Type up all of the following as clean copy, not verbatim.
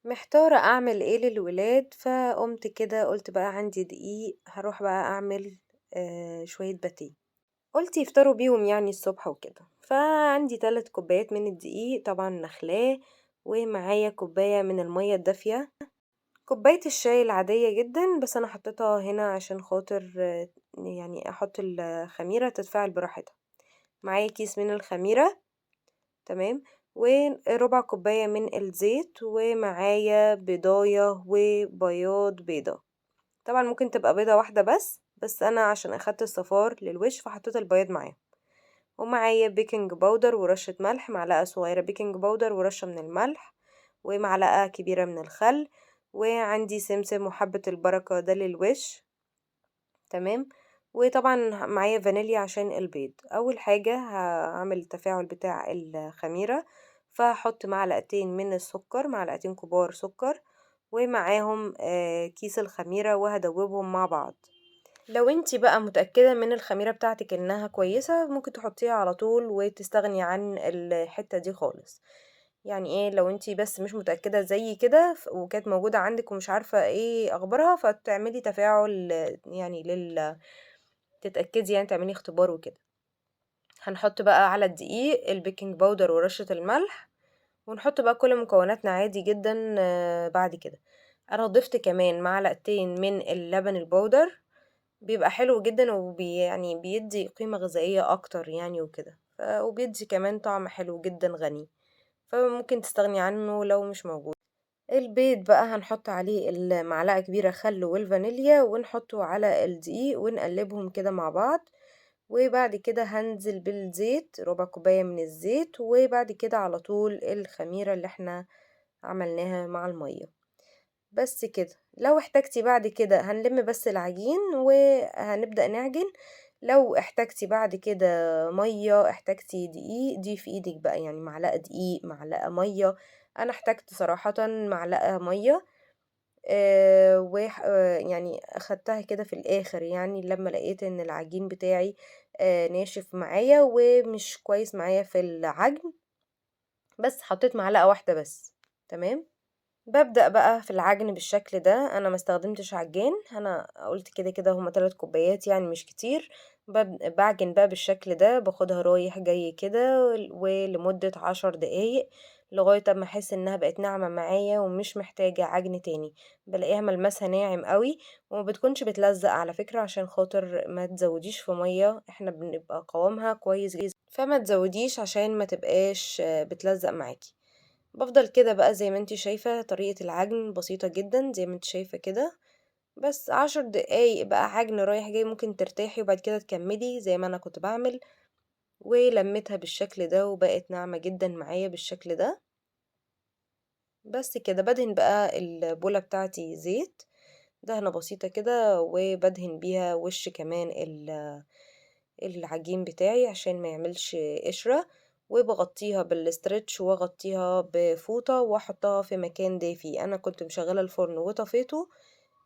محتارة أعمل إيه للولاد، فقُمت كده قُلت بقى عندي دقيق هاروح بقى أعمل شوية باتيه، قُلت يفطروا بيهم يعني الصبح وكده، فعندي 3 كوبايات من الدقيق طبعًا نخلاه، ومعايا كوباية من المَيّة الدافية، كوباية الشاي العادية جدًا بس أنا حطيتها هنا عشان خاطر يعني أحط الخميرة تتفاعل براحتها، معايا كيس من الخميرة تمام، وربع كوباية من الزيت، ومعايا بيضاية وبياض بيضة، طبعًا ممكن تبقى بيضة واحدة بس أنا عشان أخدت الصفار للوش فحطيت البياض معاهم، ومعايا بيكنج باودر ورشة ملح، معلقة صغيرة بيكنج باودر ورشة من الملح، ومعلقة كبيرة من الخل، وعندي سمسم وحبة البركة ده للوش. تمام، وطبعًا معايا فانيليا عشان البيض، أول حاجة هاعمل التفاعل بتاع الخميرة، فهاحط معلقتين من السكر، معلقتين كبار سكر، ومعاهم كيس الخميرة وهادوبهم مع بعض. لو انتِ بقى متأكدة من الخميرة بتاعتِك إنها كويسة ممكن تحطيها على طول وتستغني عن الحتة دي خالص، يعني إيه لو انتِ بس مش متأكدة زيي كده وكانت موجودة عندِك ومش عارفة إيه أخبارها فتعملي تفاعل يعني تتأكدي يعني تعملي اختبار وكده. هنحط بقى على الدقيق البيكنج باودر ورشة الملح، ونحط بقى كل مكوناتنا عادي جدًا بعد كده. أنا ضِفت كمان معلقتين من اللبن البودر، بيبقى حلو جدًا يعني بيدّي قيمة غذائية أكتر يعني وكده، وبيدّي كمان طعم حلو جدًا غني، فممكن تستغني عنه لو مش موجود. البيض بقى هنحط عليه معلقة كبيرة خل والفانيليا ونحطه على الدقيق ونقلبهم كده مع بعض، وبعد كده هانزل بالزيت ربع كوباية من الزيت، وبعد كده على طول الخميرة اللي احنا عملناها مع المية، بس كده. لو احتاجتي بعد كده هنلم بس العجين وهنبدأ نعجن، لو احتاجتي بعد كده مية احتاجتي دقيق دي في ايدك بقى، يعني معلقة دقيق معلقة مية، انا احتاجت صراحة معلقة مية يعني أخدتها كده في الآخر يعني لمّا لقيت إن العجين بتاعي ناشف معايا ومش كويس معايا في العجن، بس حطيت معلقة واحدة بس، تمام. بابدأ بقى في العجن بالشكل ده، أنا ما استخدمتش عجان، أنا قُلت كده هُم 3 كوبايات يعني مش كتير، باعجن بقى بالشكل ده، باخدها رايح جاي كده ولمدة 10 دقايق، لغاية أمّا أحس إنها بقت ناعمة معايا ومش محتاجة عجن تاني، بالاقيها ملمسها ناعم أوي، وما بتكونش بتلزق على فكرة عشان خاطر ما تزوديش في مَيّة، إحنا بنبقى قوامها كويس فما تزوديش عشان ما تبقاش بتلزق معاكِ. بافضل كده بقى زي ما أنتِ شايفة طريقة العجن بسيطة جدًا زي ما أنتِ شايفة كده، بس 10 دقايق بقى عجن رايح جاي ممكن ترتاحي وبعد كده تكمّلي زي ما أنا كنت باعمل، ولمّيتها بالشكل ده وبقت ناعمة جدًا معايا بالشكل ده، بس كده. بادهن بقى البولة بتاعتي زيت، دهنة بسيطة كده وبادهن بيها وِش كمان العجين بتاعي عشان ما يعملش قشرة، وباغطّيها بالستريتش واغطّيها بفوطة واحطها في مكان دافي، أنا كنت مشغّلة الفرن وطفيته،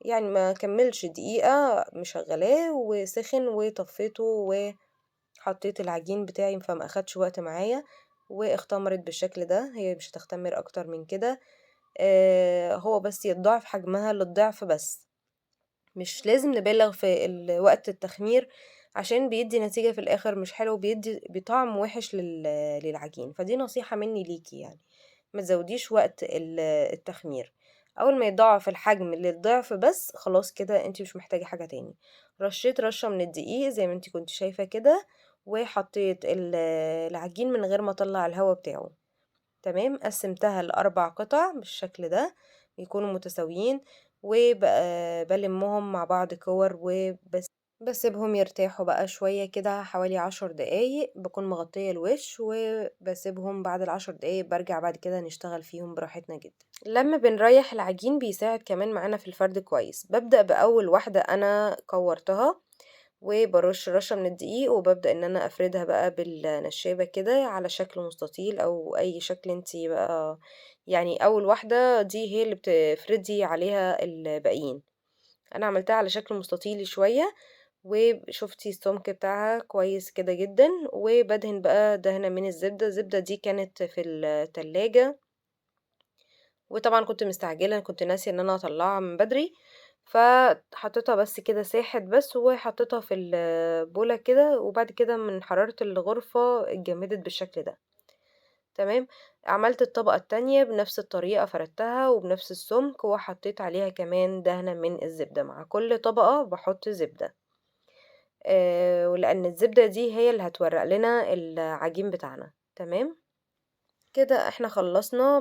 يعني ما كمّلش دقيقة مشغّلاه وسخن وطفيته وحطيت العجين بتاعي فما أخدش وقت معايا، واختمرت بالشكل ده، هي مش هتختمر أكتر من كده، هو بس يتضاعف حجمها للضعف بس. مش لازم نبالغ في وقت التخمير عشان بيدّي نتيجة في الآخر مش حلوة وبيدّي بطعم وِحِش للعجين، فدي نصيحة منّي ليكِ يعني، ما تزوّديش وقت التخمير، أول ما يتضاعف الحجم للضعف بس خلاص كده أنتِ مش محتاجة حاجة تاني، رشّيت رشّة من الدقيق زي ما أنتِ كنتِ شايفة كده، وحطيت العجين من غير ما أطلّع الهوا بتاعه. تمام، قسّمتها ل4 قطع بالشكل ده، يكونوا متساويين، بالمّهم مع بعض كِوَر باسيبهم يرتاحوا بقى شوية كده حوالي 10 دقايق، باكون مغطية الوش وباسيبهم بعد ال10 دقايق بارجع بعد كده نشتغل فيهم براحتنا جدًا. لمّا بنريّح العجين بيساعد كمان معانا في الفرد كويس، بابدأ بأول واحدة أنا كوّرتها وبارُش رشّة من الدقيق، وبابدأ إن أنا أفردها بقى بالنشّابة كده على شكل مستطيل أو أي شكل أنتِ بقى يعني أول واحدة دي هي اللي بتفردي عليها الباقيين، أنا عملتها على شكل مستطيلي شوية، وشُفتِ السمك بتاعها كويس كده جدًا، وبادهن بقى دهنة من الزبدة، الزبدة دي كانت في التلاجة وطبعًا كنت مستعجلة، كنت ناسية إن أنا أطلّعها من بدري، فحطيتها بس كده ساحت بس وحطيتها في البولة كده، وبعد كده من حرارة الغرفة اتجمدت بالشكل ده. تمام. عملت الطبقة التانية بنفس الطريقة، فردتها وبنفس السمك وحطيت عليها كمان دهنة من الزبدة، مع كل طبقة باحط زبدة، ولأن الزبدة دي هي اللي هتورّق لنا العجين بتاعنا. تمام. كده إحنا خلّصنا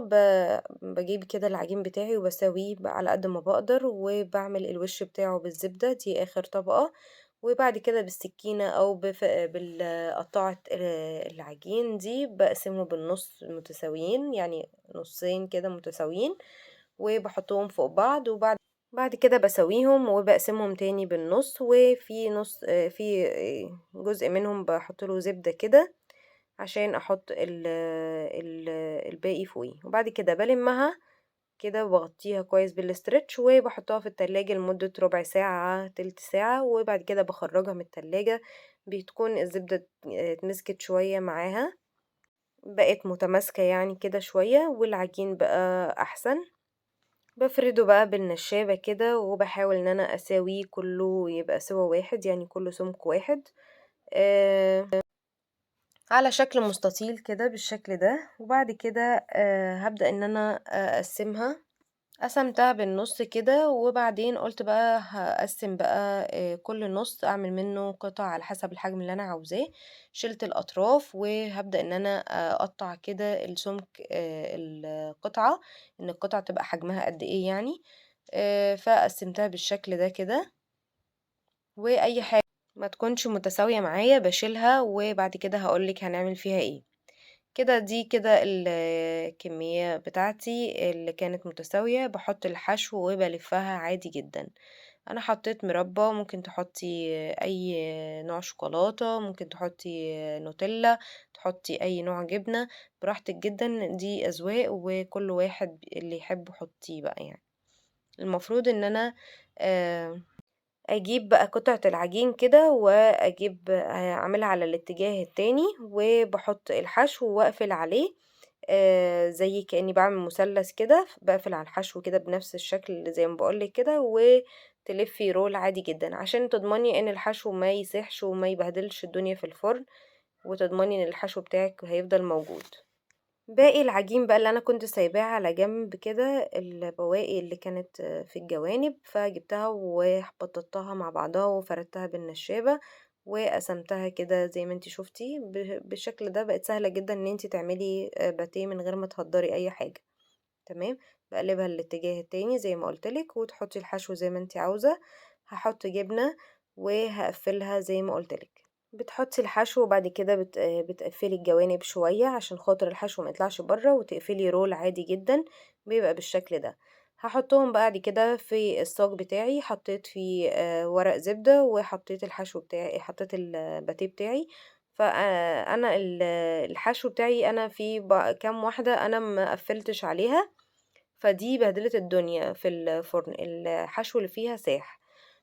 باجيب كده العجين بتاعي وباسويه على قد ما باقدر، وباعمل الوش بتاعه بالزبدة، دي آخر طبقة، وبعد كده بالسكينة أو قطّاعة العجين دي باقسمه بالنُص متساويين، يعني نُصّين كده متساويين، وباحطهم فوق بعض، بعد كده باسويهم وباقسمهم تاني بالنُص، وفي نُص في جزء منهم باحط له زبدة كده عشان أحط ال الباقي فوقيه، وبعد كده بالمّها كده وباغطيها كويس بالستريتش وباحطها في التلاجة لمدة ربع ساعة، تِلت ساعة، وبعد كده باخرّجها من التلاجة، بتكون الزبدة اتمسكت شوية معاها، بقت متماسكة يعني كده شوية، والعجين بقى أحسن. بافرده بقى بالنشابة كده، وباحاول إن أنا أساويه كلّه يبقى سِوَى واحد، يعني كلّه سُمك واحد. آآ على شكل مستطيل كده بالشكل ده، وبعد كده هابدأ إن أنا أقسّمها، قسمتها بالنُص كده، وبعدين قُلت بقى هاقسّم بقى كل نُص أعمل منه قطع على حسب الحجم اللي أنا عاوزاه، شِلت الأطراف وهابدأ إن أنا أقطّع كده السُمك القطعة، إن القطعة تبقى حجمها قد إيه يعني، فقسّمتها بالشكل ده كده، وأي حاجة ما تكونش متساوية معايا باشيلها، وبعد كده هاقول لِك هنعمل فيها إيه. كده دي كده الكمية بتاعتي اللي كانت متساوية، باحط الحشو وبالفّها عادي جدًا. أنا حطيت مربى، ممكن تحطي أي نوع شوكولاتة، ممكن تحطي نوتيلا، تحطي أي نوع جبنة، براحتك جدًا، دي أذواق وكل واحد اللي يحبه حطيه بقى يعني. المفروض إن أنا آآ أجيب بقى قطعة العجين كده وأجيب أعملها على الاتجاه التاني، وباحط الحشو وأقفل عليه زي كأني باعمل مثلث كده، باقفل على الحشو كده بنفس الشكل زي ما باقول لِك كده، وتلفي رول عادي جدًا، عشان تضمني إن الحشو ما يسيحش وما يبهدلش الدنيا في الفرن، وتضمني إن الحشو بتاعِك هيفضل موجود. باقي العجين بقى اللي أنا كنت سايباه على جنب كده، البواقي اللي كانت في الجوانب، فجبتها وبططتها مع بعضها وفردتها بالنشابة، وقسمتها كده زي ما أنتِ شُفتِ، بالشكل ده بقت سهلة جدًا إن أنتِ تعملي باتيه من غير ما تهدّري أي حاجة. تمام. باقلبها الاتجاه التاني زي ما قُلت لِك، وتحطي الحشو زي ما أنتِ عاوزة، هاحط جبنة وهاقفّلها زي ما قُلت لِك. بتحطي الحشو وبعد كده بتقفّلي الجوانب شوية عشان خاطر الحشو ما يطلعش برّه، وتقفلي رول عادي جدًا، بيبقى بالشكل ده. هاحطهم بعد كده في الصاج بتاعي، حطيت فيه ورق زبدة، وحطيت الحشو بتاعي حطيت الباتيه بتاعي، أنا الحشو بتاعي أنا فيه كام واحدة أنا ما قفّلتش عليها، فدي بهدلت الدنيا في الفرن، الحشو اللي فيها ساح،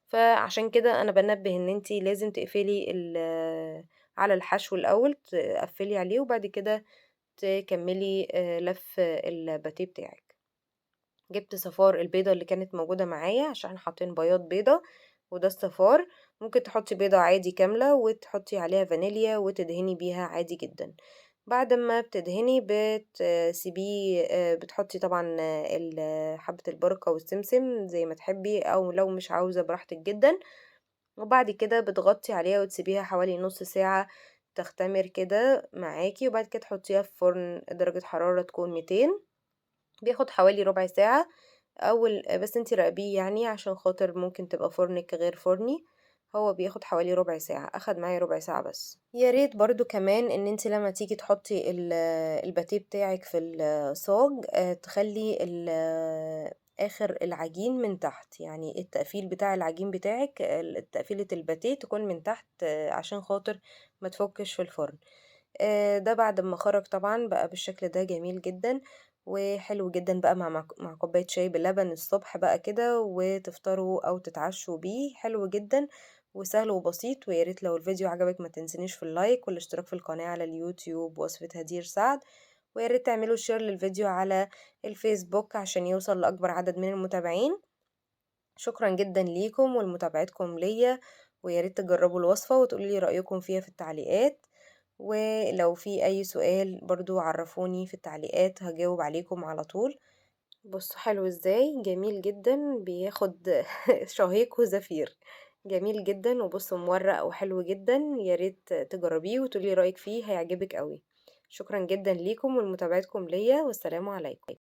فعشان كده أنا بانبه إن أنتِ لازم تقفلي على الحشو الأول، تقفّلي عليه وبعد كده تكمّلي لَف الباتيه بتاعِك. جِبت صفار البيضة اللي كانت موجودة معايا عشان إحنا حاطين بياض بيضة، وده الصفار، ممكن تحطي بيضة عادي كاملة وتحطي عليها فانيليا وتدهني بيها عادي جدًا. بعد ما بتدهني بتسيبيه بتحطي طبعًا حبة البركة والسمسم زي ما تحبي، أو لو مش عاوزة براحتك جدًا، وبعد كده بتغطّي عليها وتسيبيها حوالي نُص ساعة تختمر كده معاكِ، وبعد كده تحطيها في فرن درجة حرارة تكون 200، بياخد حوالي ربع ساعة، بس أنتِ راقبيه يعني عشان خاطر ممكن تبقى فرنِك غير فرني، هو بياخد حوالي ربع ساعة، أخد معايا ربع ساعة بس. يا ريت برضه كمان إن أنتِ لمّا تيجي تحطّي الباتيه بتاعِك في الصاج تخلّي آخر العجين من تحت، يعني التقفيل بتاع العجين بتاعِك تقفيلة الباتيه تكون من تحت عشان خاطر ما تفُكِّش في الفرن. ده بعد أمّا خرج طبعًا بقى بالشكل ده جميل جدًا، وحلو جدًا بقى مع كوباية شاي بلبن الصبح بقى كده، وتفطروا أو تتعشوا بيه، حلو جدًا وسهل وبسيط. ويا ريت لو الفيديو عجبِك ما تنسينيش في اللايك والاشتراك في القناة على اليوتيوب وصفة هدير سعد، ويا ريت تعملوا شير للفيديو على الفيسبوك عشان يوصل لأكبر عدد من المتابعين. شكرًا جدًا ليكم ولمتابعتكم ليّا، ويا ريت تجربوا الوصفة وتقولوا لي رأيكم فيها في التعليقات، ولو في أي سؤال برضه عرّفوني في التعليقات هاجاوب عليكم على طول. بُصّوا حلو إزاي، جميل جدًا بياخد شهيق وزفير، جميل جدًا وبُصّوا مورّق وحلو جدًا، يا ريت تجربيه وتقولي لي رأيِك فيه هيعجبِك أوي. شكرًا جدًا ليكم ولمتابعتكم ليّا والسلام عليكم.